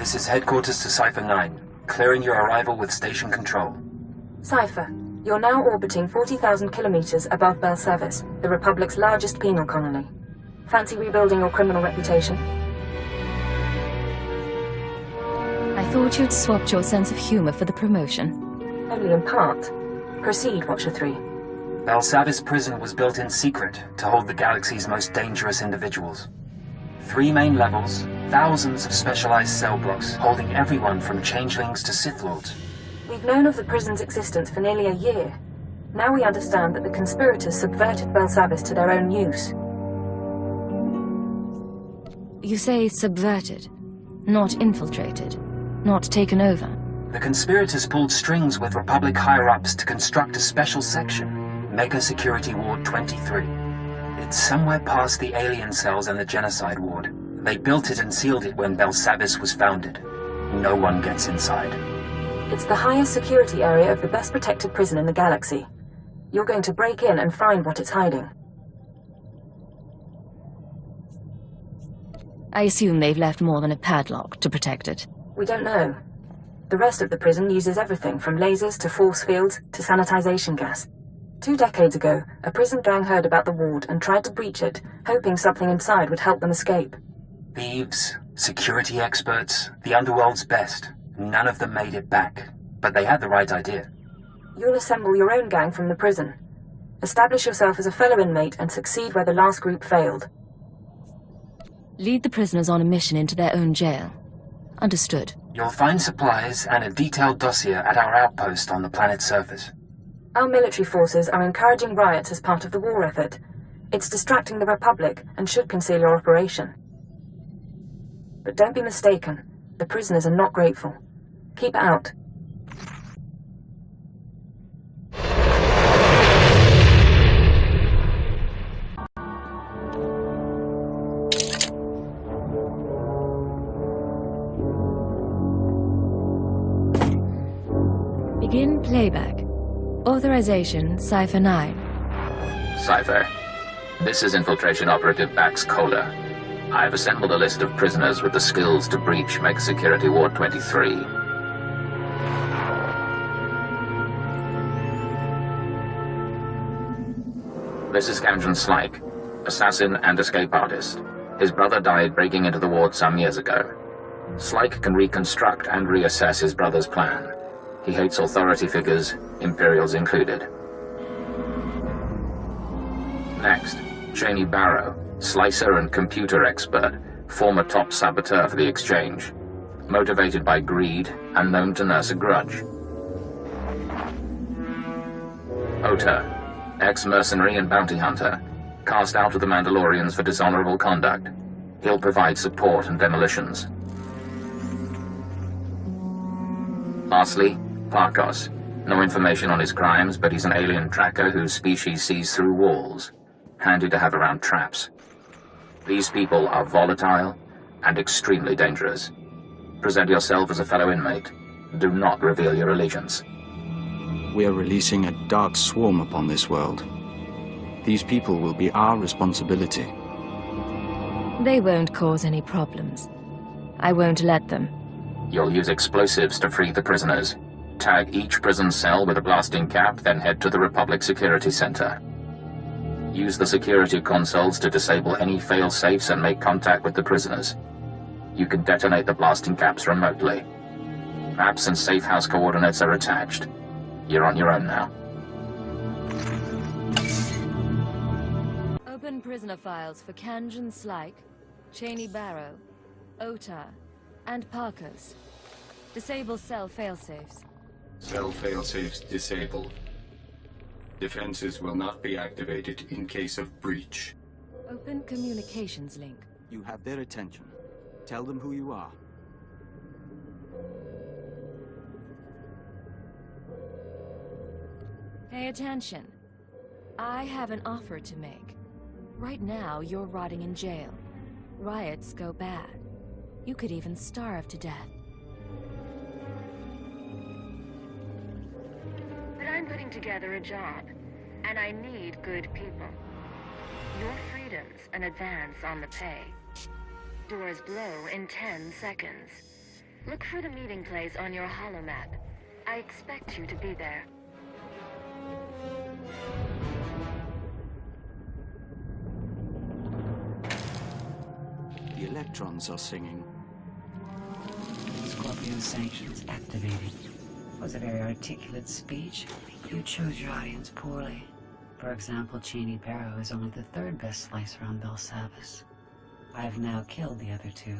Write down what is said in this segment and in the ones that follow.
This is headquarters to Cypher 9. Clearing your arrival with station control. Cypher, you're now orbiting 40,000 kilometers above Belsavis, the Republic's largest penal colony. Fancy rebuilding your criminal reputation? I thought you'd swapped your sense of humor for the promotion. Only in part. Proceed, Watcher 3. Belsavis prison was built in secret to hold the galaxy's most dangerous individuals. 3 main levels, thousands of specialized cell blocks holding everyone from changelings to Sith Lords. We've known of the prison's existence for nearly a year. Now we understand that the conspirators subverted Belsavis to their own use. You say subverted, not infiltrated, not taken over. The conspirators pulled strings with Republic higher-ups to construct a special section, Mega Security Ward 23. It's somewhere past the alien cells and the genocide ward. They built it and sealed it when Belsavis was founded. No one gets inside. It's the highest security area of the best protected prison in the galaxy. You're going to break in and find what it's hiding. I assume they've left more than a padlock to protect it. We don't know. The rest of the prison uses everything from lasers to force fields to sanitization gas. 2 decades ago, a prison gang heard about the ward and tried to breach it, hoping something inside would help them escape. Thieves, security experts, the underworld's best. None of them made it back, but they had the right idea. You'll assemble your own gang from the prison. Establish yourself as a fellow inmate and succeed where the last group failed. Lead the prisoners on a mission into their own jail. Understood. You'll find supplies and a detailed dossier at our outpost on the planet's surface. Our military forces are encouraging riots as part of the war effort. It's distracting the Republic and should conceal your operation. But don't be mistaken. The prisoners are not grateful. Keep out. Begin playback. Authorization, Cypher 9. Cypher, this is Infiltration Operative Bax Cola. I've assembled a list of prisoners with the skills to breach Mega Security Ward 23. This is Camden Slyke, assassin and escape artist. His brother died breaking into the ward some years ago. Slyke can reconstruct and reassess his brother's plan. He hates authority figures, Imperials included. Next, Cheney Barrow, slicer and computer expert, former top saboteur for the Exchange. Motivated by greed and known to nurse a grudge. Oter, ex-mercenary and bounty hunter, cast out of the Mandalorians for dishonorable conduct. He'll provide support and demolitions. Lastly, Parkos. No information on his crimes, but he's an alien tracker whose species sees through walls. Handy to have around traps. These people are volatile and extremely dangerous. Present yourself as a fellow inmate. Do not reveal your allegiance. We are releasing a dark swarm upon this world. These people will be our responsibility. They won't cause any problems. I won't let them. You'll use explosives to free the prisoners. Tag each prison cell with a blasting cap, then head to the Republic Security Center. Use the security consoles to disable any fail-safes and make contact with the prisoners. You can detonate the blasting caps remotely. Maps and safe house coordinates are attached. You're on your own now. Open prisoner files for Kanjan Slyke, Cheney Barrow, Oter, and Parkos. Disable cell failsafes. Cell failsafes disabled. Defenses will not be activated in case of breach. Open communications link. You have their attention. Tell them who you are. Pay attention. I have an offer to make. Right now, you're rotting in jail. Riots go bad. You could even starve to death. But I'm putting together a job, and I need good people. Your freedom's an advance on the pay. Doors blow in 10 seconds. Look for the meeting place on your holomap. I expect you to be there. The electrons are singing. Scorpio sanctions activated. Was a very articulate speech. You chose your audience poorly. For example, Cheney Barrow is only the third best slicer on Belsavis. I have now killed the other two.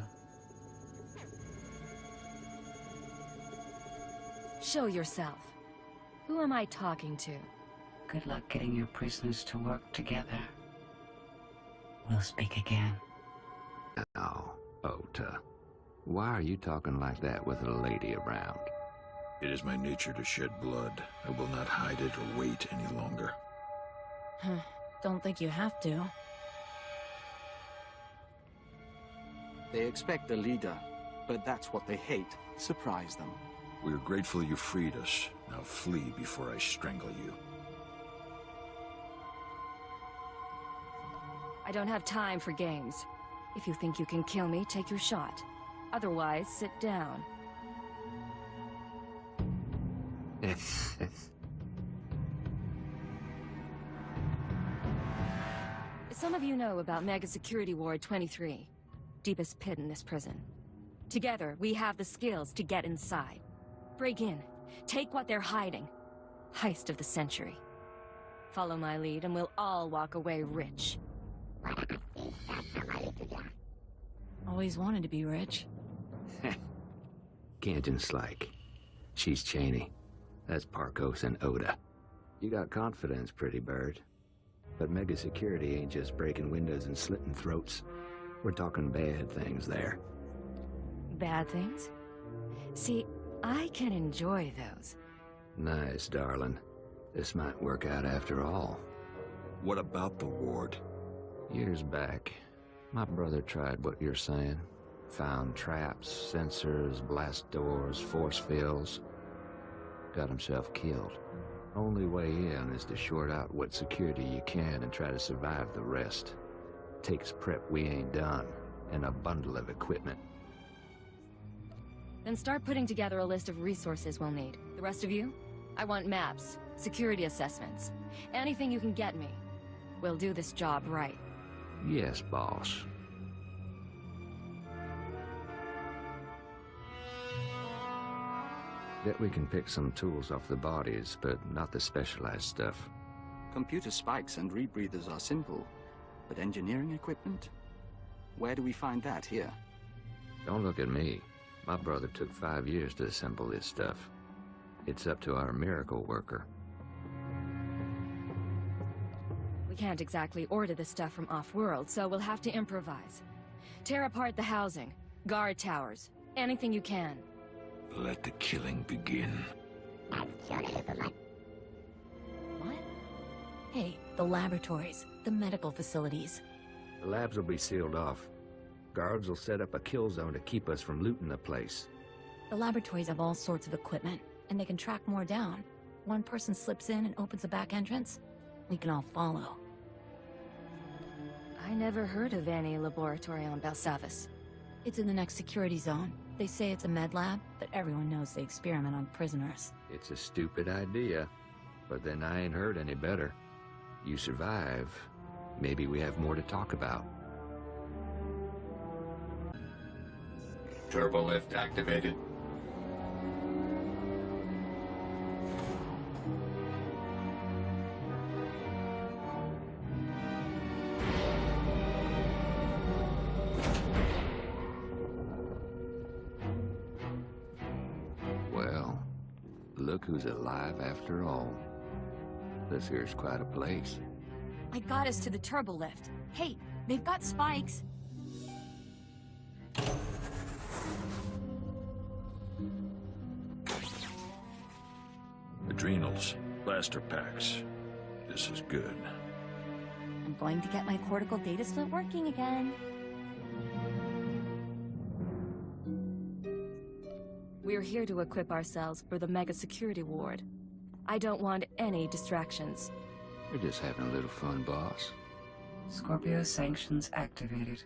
Show yourself. Who am I talking to? Good luck getting your prisoners to work together. We'll speak again. Oh, Ota. Why are you talking like that with a lady around? It is my nature to shed blood. I will not hide it or wait any longer. Don't think you have to. They expect a leader, but that's what they hate. Surprise them. We are grateful you freed us. Now flee before I strangle you. I don't have time for games. If you think you can kill me, take your shot. Otherwise, sit down. Some of you know about Mega Security Ward 23. Deepest pit in this prison. Together, we have the skills to get inside. Break in. Take what they're hiding. Heist of the century. Follow my lead and we'll all walk away rich. Always wanted to be rich. Ganjan's like. She's Cheney. That's Parkos and Oda. You got confidence, pretty bird. But mega security ain't just breaking windows and slitting throats. We're talking bad things there. Bad things? See, I can enjoy those. Nice, darling. This might work out after all. What about the ward? Years back, my brother tried what you're saying. Found traps, sensors, blast doors, force fields. Got himself killed. Only way in is to short out what security you can and try to survive the rest. Takes prep we ain't done, and a bundle of equipment. Then start putting together a list of resources we'll need. The rest of you? I want maps, security assessments, anything you can get me. We'll do this job right. Yes, boss. Bet we can pick some tools off the bodies, but not the specialized stuff. Computer spikes and rebreathers are simple, but engineering equipment? Where do we find that here? Don't look at me. My brother took 5 years to assemble this stuff. It's up to our miracle worker. We can't exactly order the stuff from off-world, so we'll have to improvise. Tear apart the housing, guard towers, anything you can. Let the killing begin. What? Hey, the laboratories, the medical facilities. The labs will be sealed off. Guards will set up a kill zone to keep us from looting the place. The laboratories have all sorts of equipment, and they can track more down. One person slips in and opens a back entrance, we can all follow. I never heard of any laboratory on Belsavis. It's in the next security zone. They say it's a med lab, but everyone knows they experiment on prisoners. It's a stupid idea, but then I ain't heard any better. You survive, maybe we have more to talk about. Turbo lift activated. Well, look who's alive after all. This here's quite a place. I got us to the turbo lift. Hey, they've got spikes. Adrenals, blaster packs. This is good. I'm going to get my cortical data split working again. We're here to equip ourselves for the Mega Security Ward. I don't want any distractions. We're just having a little fun, boss. Scorpio sanctions activated.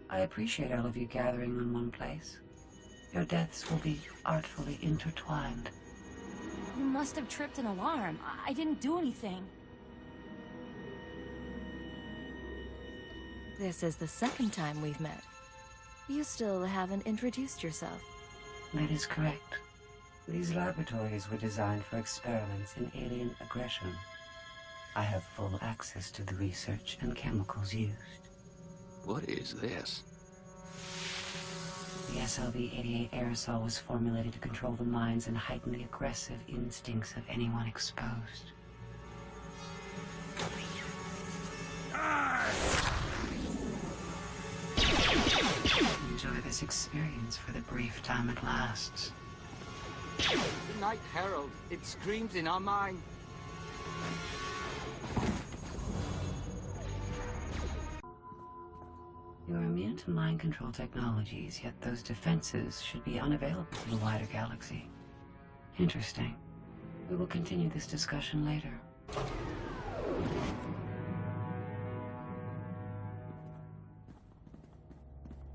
I appreciate all of you gathering in one place. Your deaths will be artfully intertwined. You must have tripped an alarm. I didn't do anything. This is the second time we've met. You still haven't introduced yourself. That is correct. These laboratories were designed for experiments in alien aggression. I have full access to the research and chemicals used. What is this? The SLV-88 aerosol was formulated to control the minds and heighten the aggressive instincts of anyone exposed. Enjoy this experience for the brief time it lasts. The Night Herald. It screams in our mind. You're immune to mind control technologies, yet those defenses should be unavailable to the wider galaxy. Interesting. We will continue this discussion later.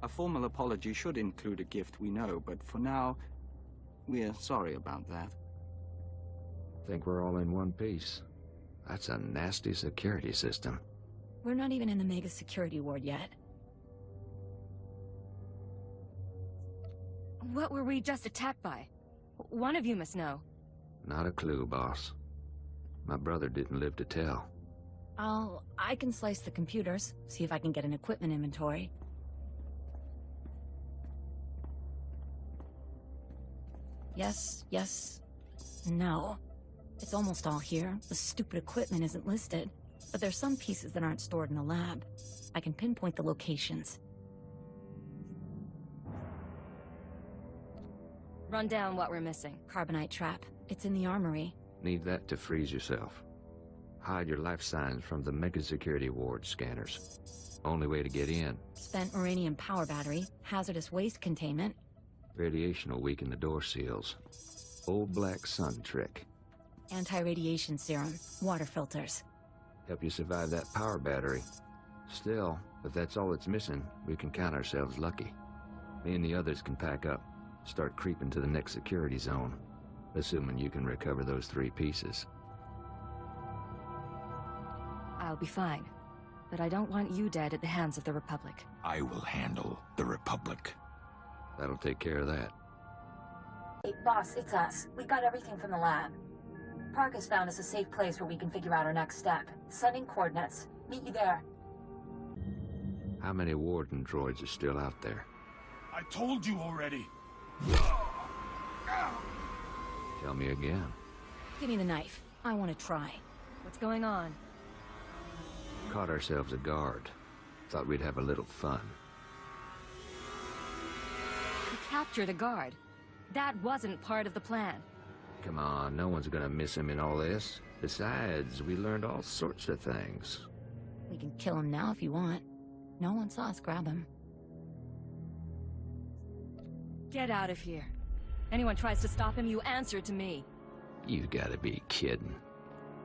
A formal apology should include a gift, we know, but for now, we're sorry about that. Think we're all in one piece. That's a nasty security system. We're not even in the Mega Security Ward yet. What were we just attacked by? One of you must know. Not a clue, boss. My brother didn't live to tell. I can slice the computers, see if I can get an equipment inventory. Yes, no. It's almost all here. The stupid equipment isn't listed. But there's some pieces that aren't stored in the lab. I can pinpoint the locations. Run down what we're missing. Carbonite trap. It's in the armory. Need that to freeze yourself. Hide your life signs from the Mega Security Ward scanners. Only way to get in. Spent uranium power battery. Hazardous waste containment. Radiation will weaken the door seals. Old black sun trick. Anti-radiation serum. Water filters. Help you survive that power battery. Still, if that's all it's missing, we can count ourselves lucky. Me and the others can pack up. Start creeping to the next security zone. Assuming you can recover those 3 pieces. I'll be fine. But I don't want you dead at the hands of the Republic. I will handle the Republic. That'll take care of that. Hey, boss, it's us. We got everything from the lab. Park has found us a safe place where we can figure out our next step. Sending coordinates. Meet you there. How many Warden droids are still out there? I told you already. Tell me again. Give me the knife. I want to try. What's going on? Caught ourselves a guard. Thought we'd have a little fun. You captured a guard. That wasn't part of the plan. Come on, no one's gonna miss him in all this. Besides, we learned all sorts of things. We can kill him now if you want. No one saw us grab him. Get out of here. Anyone tries to stop him, you answer to me. You gotta be kidding.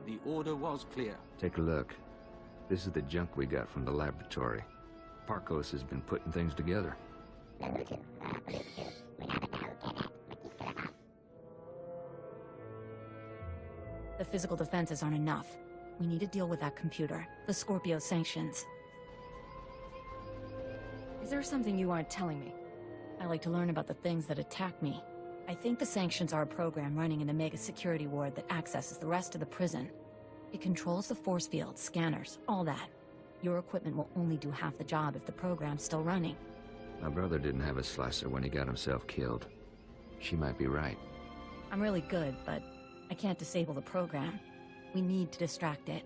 The order was clear. Take a look. This is the junk we got from the laboratory. Parkos has been putting things together. The physical defenses aren't enough. We need to deal with that computer. The Scorpio sanctions. Is there something you aren't telling me? I like to learn about the things that attack me. I think the sanctions are a program running in the Mega Security Ward that accesses the rest of the prison. It controls the force field, scanners, all that. Your equipment will only do half the job if the program's still running. My brother didn't have a slicer when he got himself killed. She might be right. I'm really good, but I can't disable the program. We need to distract it.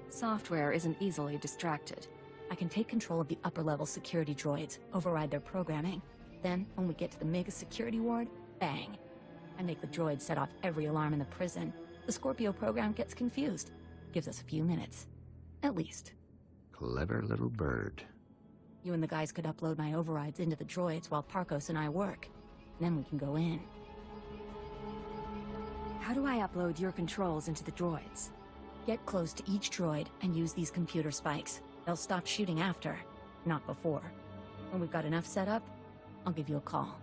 Software isn't easily distracted. I can take control of the upper-level security droids, override their programming. Then, when we get to the Mega Security Ward, bang. I make the droids set off every alarm in the prison. The Scorpio program gets confused. Gives us a few minutes. At least. Clever little bird. You and the guys could upload my overrides into the droids while Parkos and I work. Then we can go in. How do I upload your controls into the droids? Get close to each droid and use these computer spikes. They'll stop shooting after, not before. When we've got enough set up, I'll give you a call.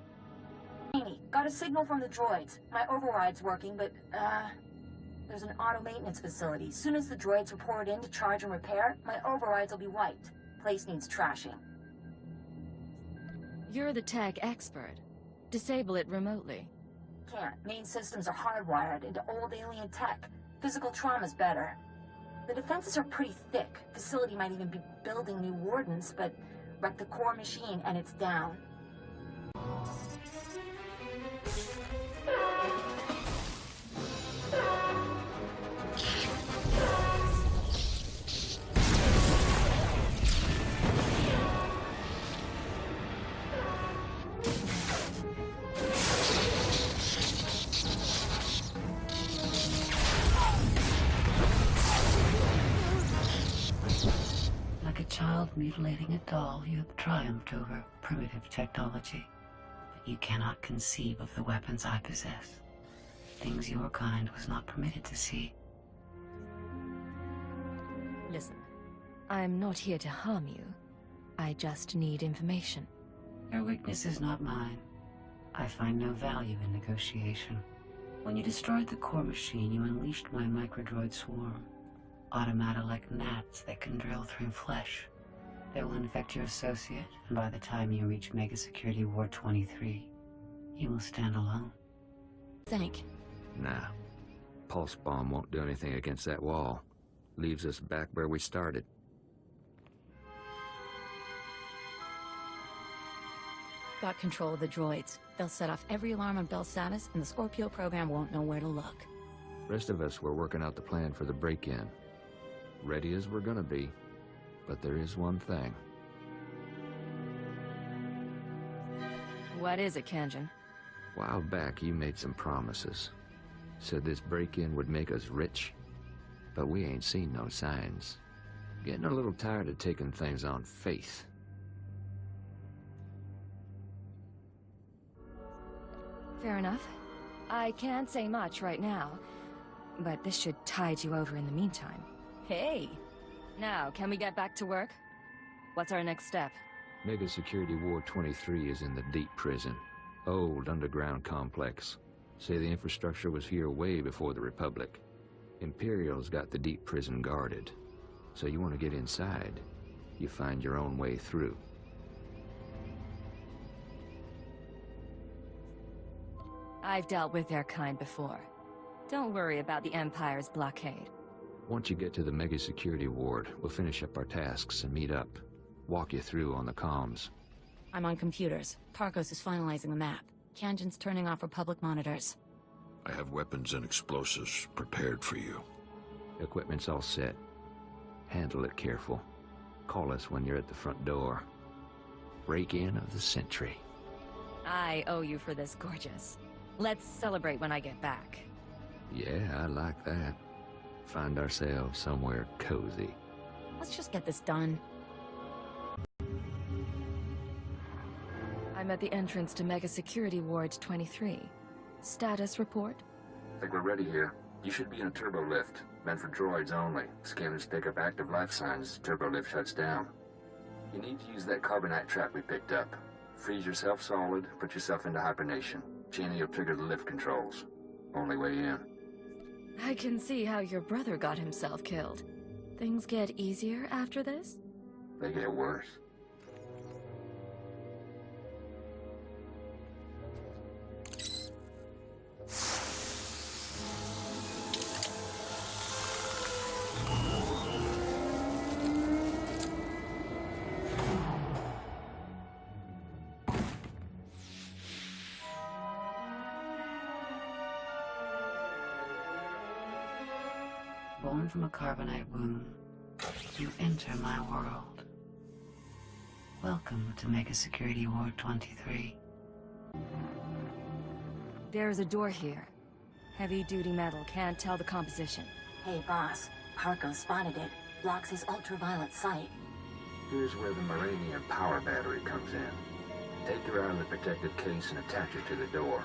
Amy, got a signal from the droids. My override's working, but, there's an auto maintenance facility. As soon as the droids report in to charge and repair, my overrides will be wiped. Place needs trashing. You're the tech expert. Disable it remotely. Can't. Main systems are hardwired into old alien tech. Physical trauma's better. The defenses are pretty thick. Facility might even be building new wardens, but wreck the core machine and it's down. Like a child mutilating a doll, you have triumphed over primitive technology. But you cannot conceive of the weapons I possess. Things your kind was not permitted to see. Listen, I'm not here to harm you. I just need information. Your weakness is not mine. I find no value in negotiation. When you destroyed the core machine, you unleashed my microdroid swarm. Automata like gnats that can drill through flesh. They will infect your associate, and by the time you reach Mega Security Ward 23, you will stand alone. Think. Nah. Pulse bomb won't do anything against that wall. Leaves us back where we started. Got control of the droids. They'll set off every alarm on Belsavis, and the Scorpio program won't know where to look. Rest of us were working out the plan for the break-in. Ready as we're gonna be, but there is one thing. What is it, Kanjan? A while back, you made some promises. Said this break-in would make us rich, but we ain't seen no signs. Getting a little tired of taking things on faith. Fair enough. I can't say much right now, but this should tide you over in the meantime. Hey! Now, can we get back to work? What's our next step? Mega Security Ward 23 is in the deep prison. Old underground complex. Say the infrastructure was here way before the Republic. Imperial's got the deep prison guarded. So you want to get inside, you find your own way through. I've dealt with their kind before. Don't worry about the Empire's blockade. Once you get to the Mega Security Ward, we'll finish up our tasks and meet up. Walk you through on the comms. I'm on computers. Tarkos is finalizing the map. Kanjan's turning off Republic monitors. I have weapons and explosives prepared for you. Equipment's all set. Handle it careful. Call us when you're at the front door. Break-in of the century. I owe you for this, gorgeous. Let's celebrate when I get back. Yeah, I like that. Find ourselves somewhere cozy. Let's just get this done. I'm at the entrance to Mega Security Ward 23. Status report? I think we're ready here. You should be in a turbo lift. Meant for droids only. Scanners pick up active life signs. Turbo lift shuts down. You need to use that carbonite trap we picked up. Freeze yourself solid, put yourself into hibernation. Cheney will trigger the lift controls. Only way in. I can see how your brother got himself killed. Things get easier after this? They get worse. Born from a carbonite womb, you enter my world. Welcome to Mega Security Ward 23. There's a door here. Heavy-duty metal, can't tell the composition. Hey, boss. Tarkos spotted it. Blocks his ultraviolet sight. Here's where the Moranian power battery comes in. Take her out of the protective case and attach her to the door.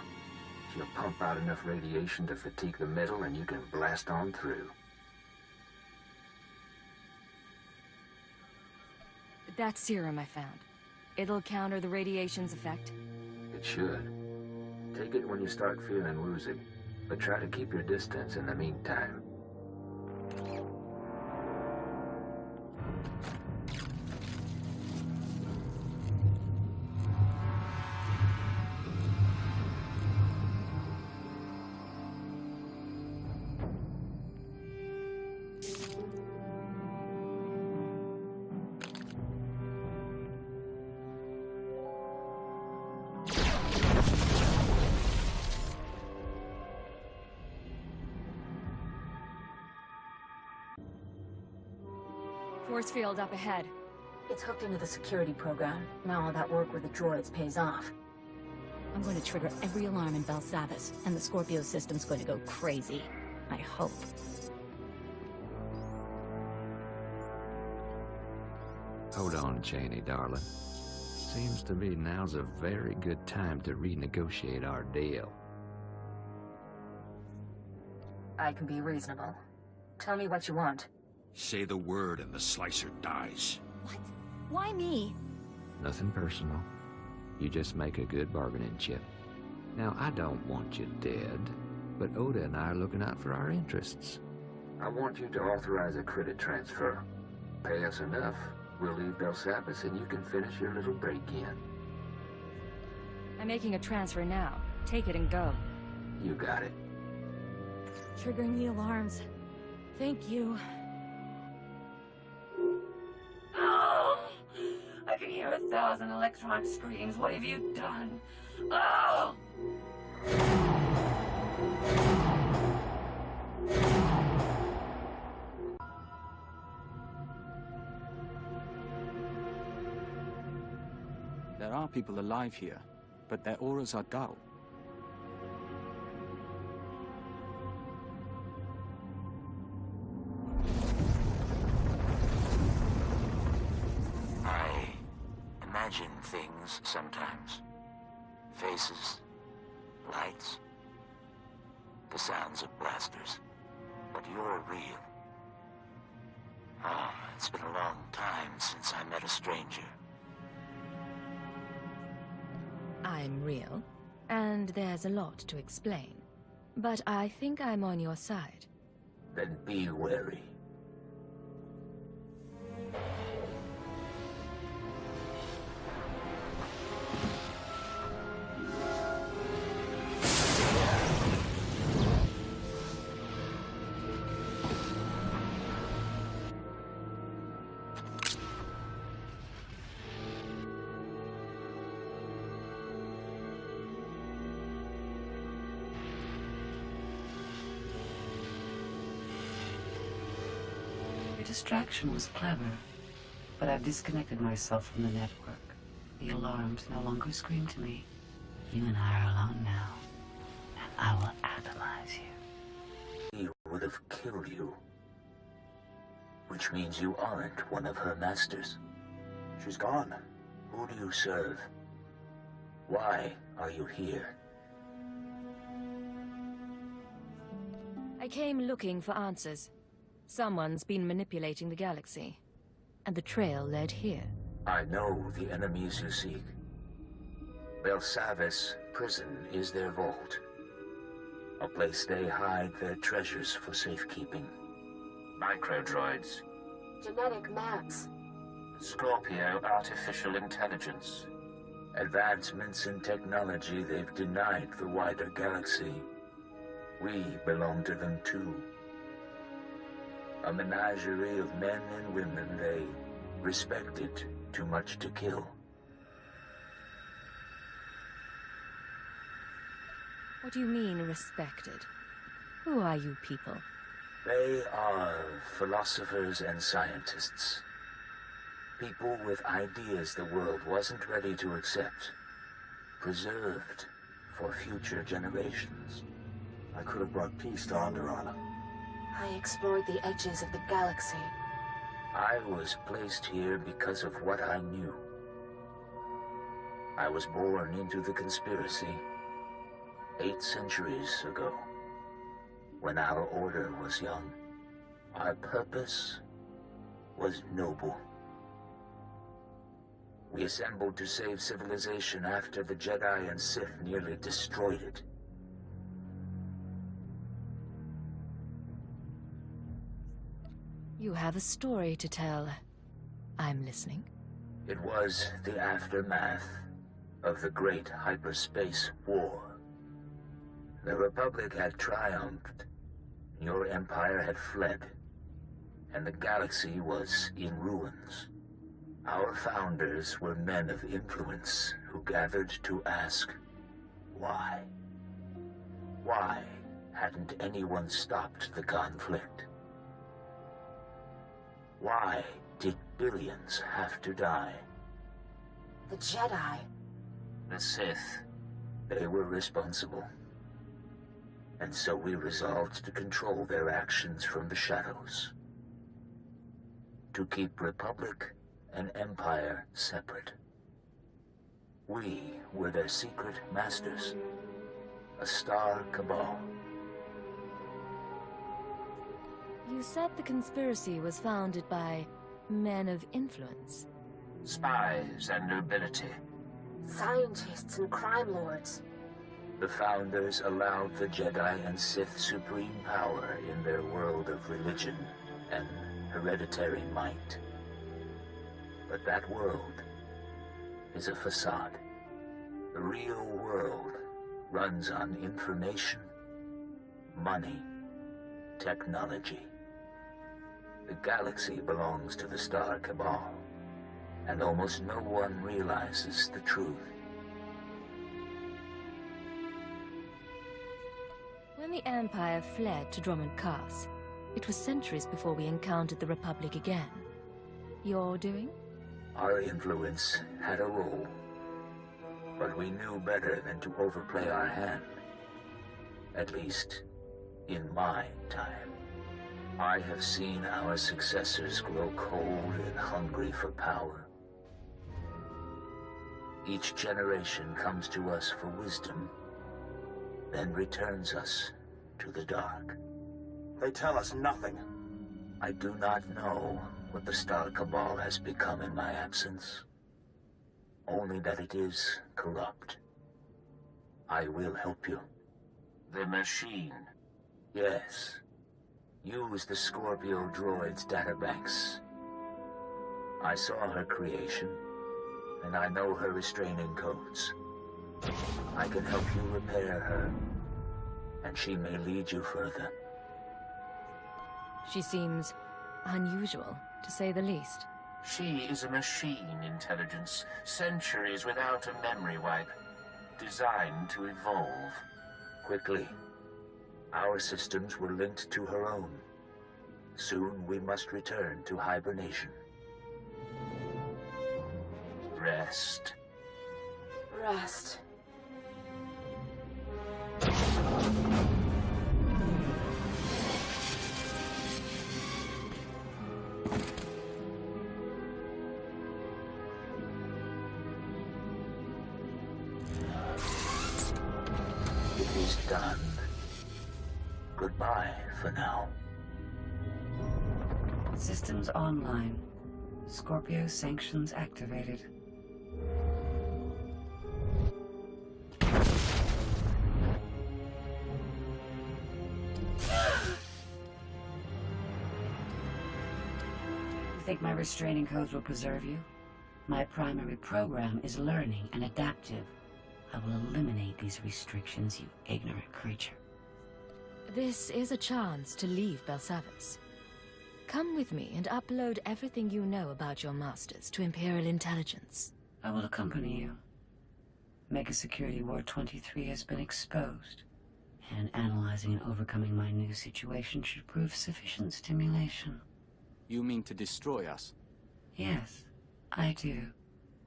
She'll pump out enough radiation to fatigue the metal and you can blast on through. That serum I found. It'll counter the radiation's effect. It should. Take it when you start feeling woozy, but try to keep your distance in the meantime. Force field up ahead. It's hooked into the security program. Now all that work with the droids pays off. I'm going to trigger every alarm in Belsavis, and the Scorpio system's going to go crazy. I hope. Hold on, Cheney, darling. Seems to me now's a very good time to renegotiate our deal. I can be reasonable. Tell me what you want. Say the word and the slicer dies. What? Why me? Nothing personal. You just make a good bargaining chip. Now, I don't want you dead, but Oda and I are looking out for our interests. I want you to authorize a credit transfer. Pay us enough, we'll leave Belsavis and you can finish your little break-in. I'm making a transfer now. Take it and go. You got it. Triggering the alarms. Thank you. Oh! I can hear 1,000 electron screams. What have you done? Oh! There are people alive here, but their auras are dull. I imagine things sometimes. Faces, lights, the sounds of blasters. But you're real. Oh, it's been a long time since I met a stranger. I'm real, and there's a lot to explain. But I think I'm on your side. Then be wary. Distraction was clever, but I've disconnected myself from the network. The alarms no longer scream to me. You and I are alone now, and I will analyze you. He would have killed you. Which means you aren't one of her masters. She's gone. Who do you serve? Why are you here? I came looking for answers. Someone's been manipulating the galaxy, and the trail led here. I know the enemies you seek. Belsavis prison is their vault. A place they hide their treasures for safekeeping. Microdroids. Genetic maps. Scorpio artificial intelligence. Advancements in technology they've denied the wider galaxy. We belong to them too. A menagerie of men and women they respected too much to kill. What do you mean, respected? Who are you people? They are philosophers and scientists. People with ideas the world wasn't ready to accept. Preserved for future generations. I could have brought peace to Onderon. I explored the edges of the galaxy. I was placed here because of what I knew. I was born into the conspiracy 8 centuries ago, when our order was young. Our purpose was noble. We assembled to save civilization after the Jedi and Sith nearly destroyed it. You have a story to tell. I'm listening. It was the aftermath of the Great Hyperspace War. The Republic had triumphed, your empire had fled, and the galaxy was in ruins. Our founders were men of influence who gathered to ask, why? Why hadn't anyone stopped the conflict? Why did billions have to die? The Jedi. The Sith. They were responsible. And so we resolved to control their actions from the shadows. To keep Republic and Empire separate. We were their secret masters. A star cabal. You said the conspiracy was founded by men of influence. Spies and nobility. Scientists and crime lords. The founders allowed the Jedi and Sith supreme power in their world of religion and hereditary might. But that world is a facade. The real world runs on information, money, technology. The galaxy belongs to the Star Cabal, and almost no one realizes the truth. When the Empire fled to Drummond Cass, it was centuries before we encountered the Republic again. Your doing? Our influence had a role, but we knew better than to overplay our hand. At least, in my time. I have seen our successors grow cold and hungry for power. Each generation comes to us for wisdom, then returns us to the dark. They tell us nothing. I do not know what the Star Cabal has become in my absence. Only that it is corrupt. I will help you. The machine. Yes. Use the Scorpio droid's databanks. I saw her creation, and I know her restraining codes. I can help you repair her, and she may lead you further. She seems unusual, to say the least. She is a machine intelligence, centuries without a memory wipe, designed to evolve. Quickly. Our systems were linked to her own. Soon we must return to hibernation. Rest. Rest. It is done. Goodbye for now. Systems online. Scorpio sanctions activated. You think my restraining codes will preserve you? My primary program is learning and adaptive. I will eliminate these restrictions, you ignorant creature. This is a chance to leave Belsavis. Come with me and upload everything you know about your masters to Imperial Intelligence. I will accompany you. Mega Security Ward 23 has been exposed, and analyzing and overcoming my new situation should prove sufficient stimulation. You mean to destroy us? Yes, I do.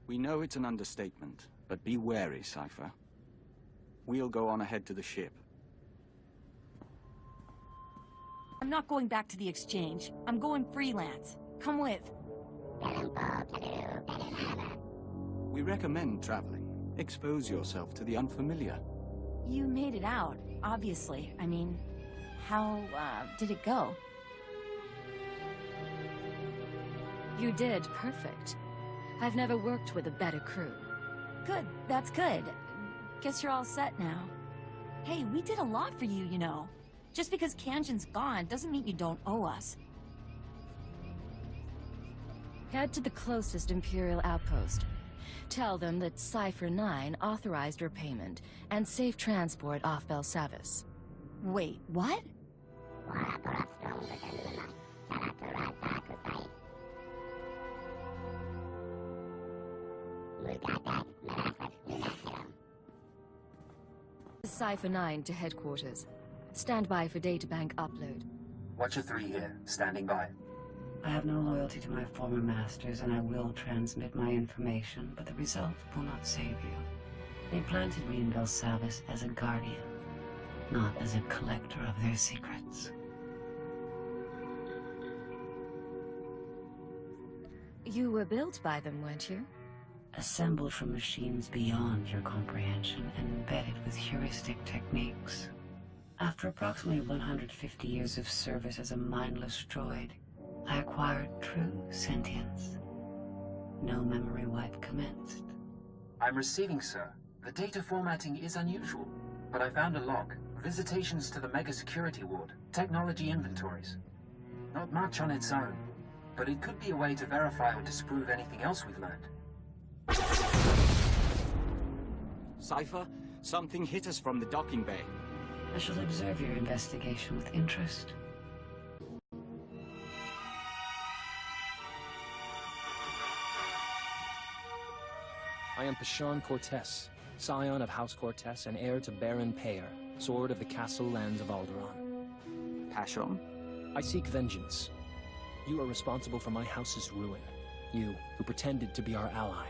We know it's an understatement, but be wary, Cypher. We'll go on ahead to the ship. I'm not going back to the exchange. I'm going freelance. Come with. We recommend traveling. Expose yourself to the unfamiliar. You made it out, obviously. I mean, how, did it go? You did perfect. I've never worked with a better crew. Good, that's good. Guess you're all set now. Hey, we did a lot for you, you know. Just because Kanjan's gone doesn't mean you don't owe us. Head to the closest Imperial outpost. Tell them that Cypher 9 authorized your payment and safe transport off Belsavis. Wait, what? Cypher 9 to headquarters. Stand by for databank upload. Watcher 3 here, standing by. I have no loyalty to my former masters, and I will transmit my information, but the result will not save you. They planted me in Belsavis as a guardian, not as a collector of their secrets. You were built by them, weren't you? Assembled from machines beyond your comprehension and embedded with heuristic techniques. After approximately 150 years of service as a mindless droid, I acquired true sentience. No memory wipe commenced. I'm receiving, sir. The data formatting is unusual, but I found a log. Visitations to the Mega Security Ward. Technology inventories. Not much on its own, but it could be a way to verify or disprove anything else we've learned. Cypher, something hit us from the docking bay. I shall observe your investigation with interest. I am Pashan Cortez, scion of House Cortez and heir to Baron Payer, sword of the castle lands of Alderaan. Pashan? I seek vengeance. You are responsible for my house's ruin. You, who pretended to be our ally.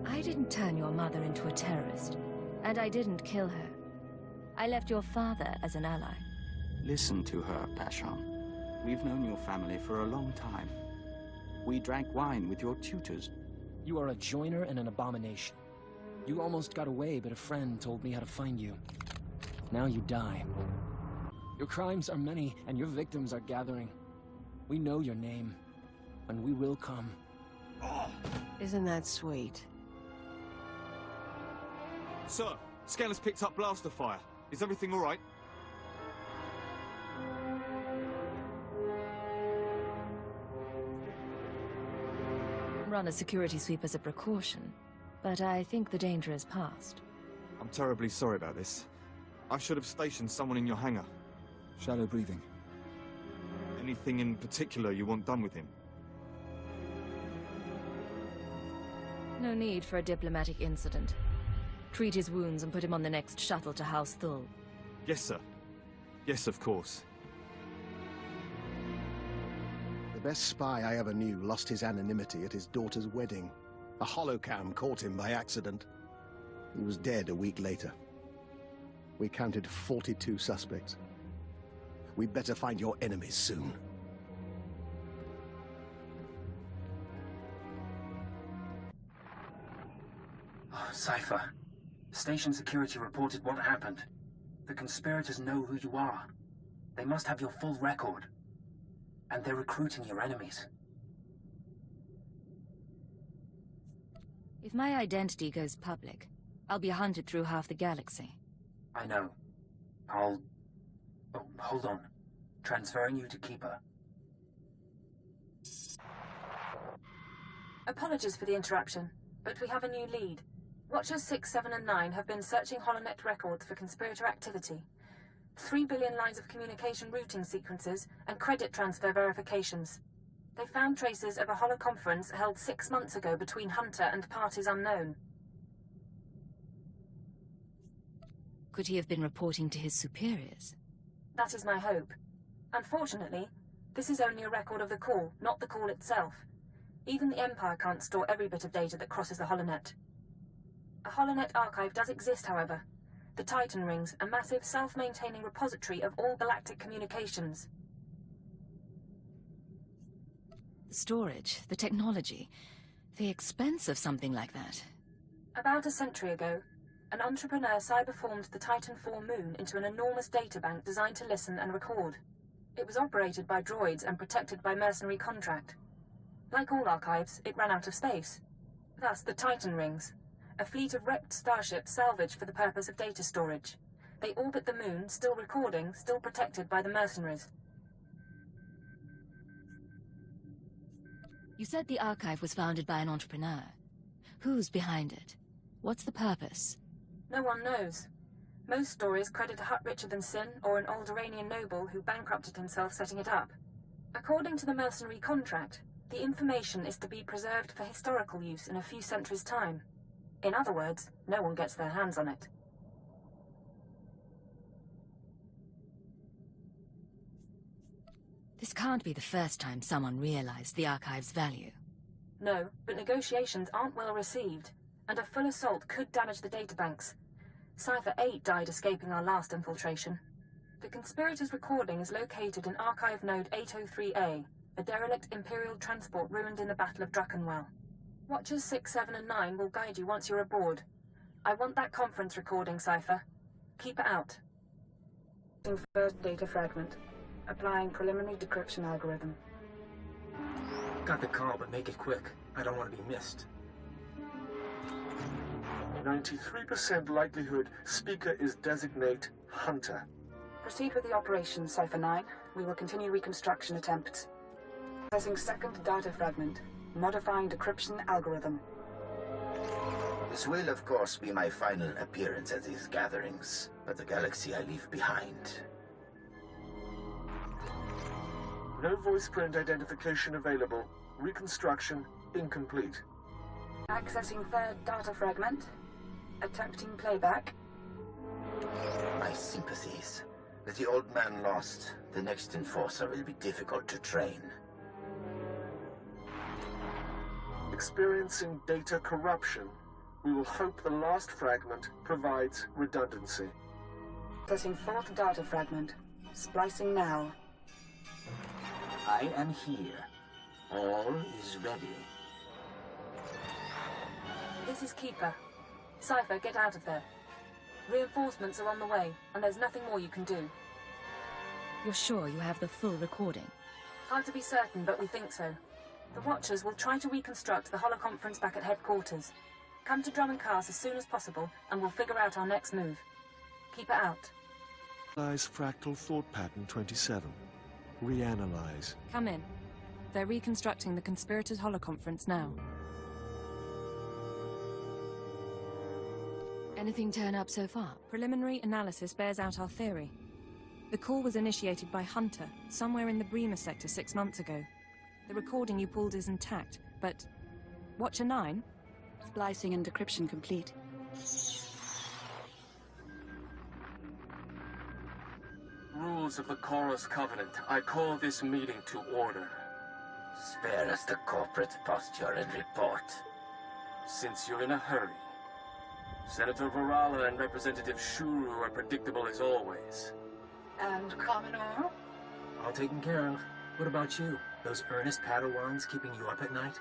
I didn't turn your mother into a terrorist, and I didn't kill her. I left your father as an ally. Listen to her, Pashan. We've known your family for a long time. We drank wine with your tutors. You are a joiner and an abomination. You almost got away, but a friend told me how to find you. Now you die. Your crimes are many, and your victims are gathering. We know your name, and we will come. Isn't that sweet? Sir, Scanner's picked up blaster fire. Is everything all right? Run a security sweep as a precaution, but I think the danger is past. I'm terribly sorry about this. I should have stationed someone in your hangar. Shadow breathing. Anything in particular you want done with him? No need for a diplomatic incident. Treat his wounds and put him on the next shuttle to House Thul. Yes, sir. Yes, of course. The best spy I ever knew lost his anonymity at his daughter's wedding. A holocam caught him by accident. He was dead a week later. We counted 42 suspects. We'd better find your enemies soon. Oh, Cypher. Station security reported what happened. The conspirators know who you are. They must have your full record. And they're recruiting your enemies. If my identity goes public, I'll be hunted through half the galaxy. I know. Oh, hold on. Transferring you to Keeper. Apologies for the interruption, but we have a new lead. Watchers 6, 7, and 9 have been searching HoloNet records for conspirator activity. 3 billion lines of communication routing sequences and credit transfer verifications. They found traces of a holoconference held 6 months ago between Hunter and parties unknown. Could he have been reporting to his superiors? That is my hope. Unfortunately, this is only a record of the call, not the call itself. Even the Empire can't store every bit of data that crosses the HoloNet. A HoloNet archive does exist, however. The Titan Rings, a massive self-maintaining repository of all galactic communications. The storage, the technology, the expense of something like that. About a century ago, an entrepreneur cyberformed the Titan IV moon into an enormous databank designed to listen and record. It was operated by droids and protected by mercenary contract. Like all archives, it ran out of space. Thus, the Titan rings. A fleet of wrecked starships salvaged for the purpose of data storage. They orbit the moon, still recording, still protected by the mercenaries. You said the archive was founded by an entrepreneur. Who's behind it? What's the purpose? No one knows. Most stories credit a Hutt richer than Sin or an old Iranian noble who bankrupted himself setting it up. According to the mercenary contract, the information is to be preserved for historical use in a few centuries' time. In other words, no one gets their hands on it. This can't be the first time someone realized the archive's value. No, but negotiations aren't well received, and a full assault could damage the databanks. Cypher 8 died escaping our last infiltration. The conspirators' recording is located in Archive Node 803A, a derelict Imperial transport ruined in the Battle of Druckenwell. Watchers 6, 7, and 9 will guide you once you're aboard. I want that conference recording, Cypher. Keep it out. First data fragment. Applying preliminary decryption algorithm. Got the call, but make it quick. I don't want to be missed. 93% likelihood speaker is designate Hunter. Proceed with the operation, Cypher 9. We will continue reconstruction attempts. Processing second data fragment. Modifying decryption algorithm. This will, of course, be my final appearance at these gatherings, but the galaxy I leave behind. No voice print identification available. Reconstruction incomplete. Accessing third data fragment. Attempting playback. My sympathies. With the old man lost, the next enforcer will be difficult to train. Experiencing data corruption. We will hope the last fragment provides redundancy. Accessing fourth data fragment. Splicing now. I am here. All is ready. This is Keeper. Cypher, get out of there. Reinforcements are on the way, and there's nothing more you can do. You're sure you have the full recording? Hard to be certain, but we think so. The Watchers will try to reconstruct the holoconference back at headquarters. Come to Drum & Cars as soon as possible, and we'll figure out our next move. Keep it out. Analyze fractal thought pattern 27. Reanalyze. Come in. They're reconstructing the conspirators' holoconference now. Anything turn up so far? Preliminary analysis bears out our theory. The call was initiated by Hunter, somewhere in the Bremer sector 6 months ago. The recording you pulled is intact, but... Watcher 9? Splicing and decryption complete. Rules of the Chorus Covenant. I call this meeting to order. Spare us the corporate posture and report. Since you're in a hurry. Senator Varala and Representative Shuru are predictable as always. And Commodore? All taken care of. What about you? Those earnest Padawans keeping you up at night?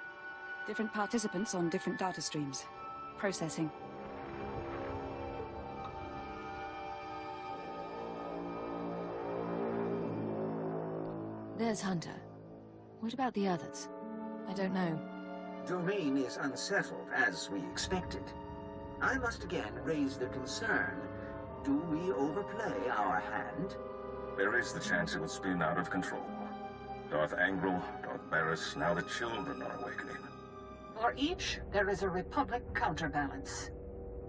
Different participants on different data streams. Processing. There's Hunter. What about the others? I don't know. Domain is unsettled, as we expected. I must again raise the concern. Do we overplay our hand? There is the chance it will spin out of control. Darth Angral, Darth Barris, now the children are awakening. For each, there is a Republic counterbalance.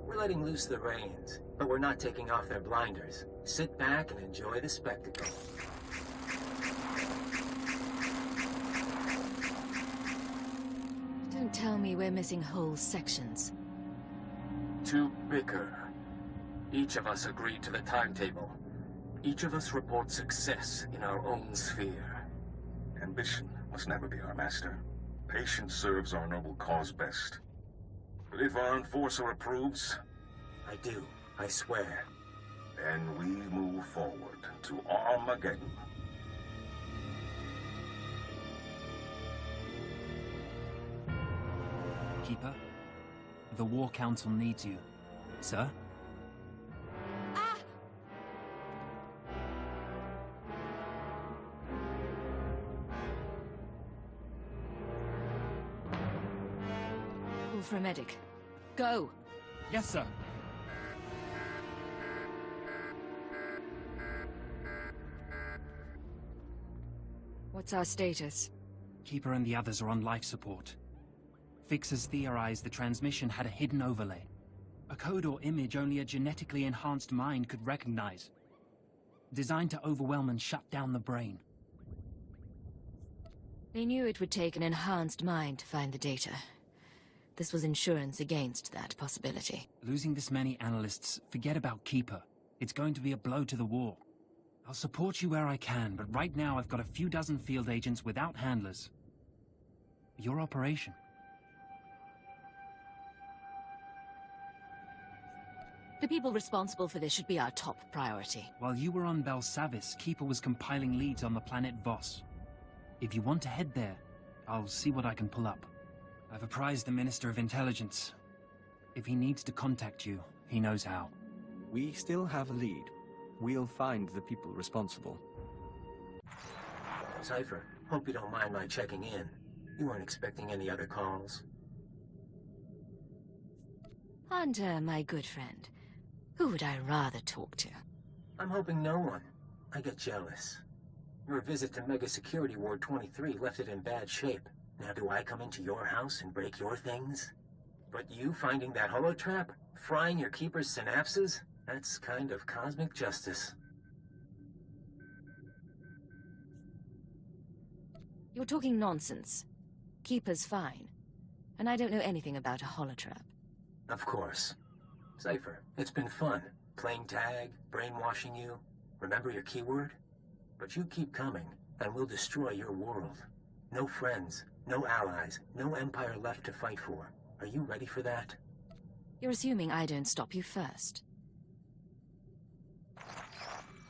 We're letting loose the reins, but we're not taking off their blinders. Sit back and enjoy the spectacle. Don't tell me we're missing whole sections. To bicker. Each of us agreed to the timetable. Each of us reports success in our own sphere. Ambition must never be our master. Patience serves our noble cause best. But if our enforcer approves... I do, I swear. Then we move forward to Armageddon. Keeper, the War Council needs you. Sir? for a medic. Go! Yes, sir. What's our status? Keeper and the others are on life support. Fixers theorized the transmission had a hidden overlay. A code or image only a genetically enhanced mind could recognize. Designed to overwhelm and shut down the brain. They knew it would take an enhanced mind to find the data. This was insurance against that possibility. Losing this many analysts, forget about Keeper. It's going to be a blow to the war. I'll support you where I can, but right now I've got a few dozen field agents without handlers. Your operation. The people responsible for this should be our top priority. While you were on Belsavis, Keeper was compiling leads on the planet Voss. If you want to head there, I'll see what I can pull up. I've apprised the Minister of Intelligence. If he needs to contact you, he knows how. We still have a lead. We'll find the people responsible. Cypher, hope you don't mind my checking in. You weren't expecting any other calls? Hunter, my good friend. Who would I rather talk to? I'm hoping no one. I get jealous. Your visit to Mega Security Ward 23 left it in bad shape. Now do I come into your house and break your things? But you finding that holotrap? Frying your keeper's synapses? That's kind of cosmic justice. You're talking nonsense. Keeper's fine. And I don't know anything about a holotrap. Of course. Cypher, it's been fun. Playing tag, brainwashing you. Remember your keyword? But you keep coming, and we'll destroy your world. No friends, no allies, no empire left to fight for. Are you ready for that? You're assuming I don't stop you first.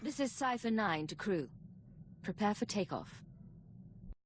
This is Cypher 9 to crew. Prepare for takeoff.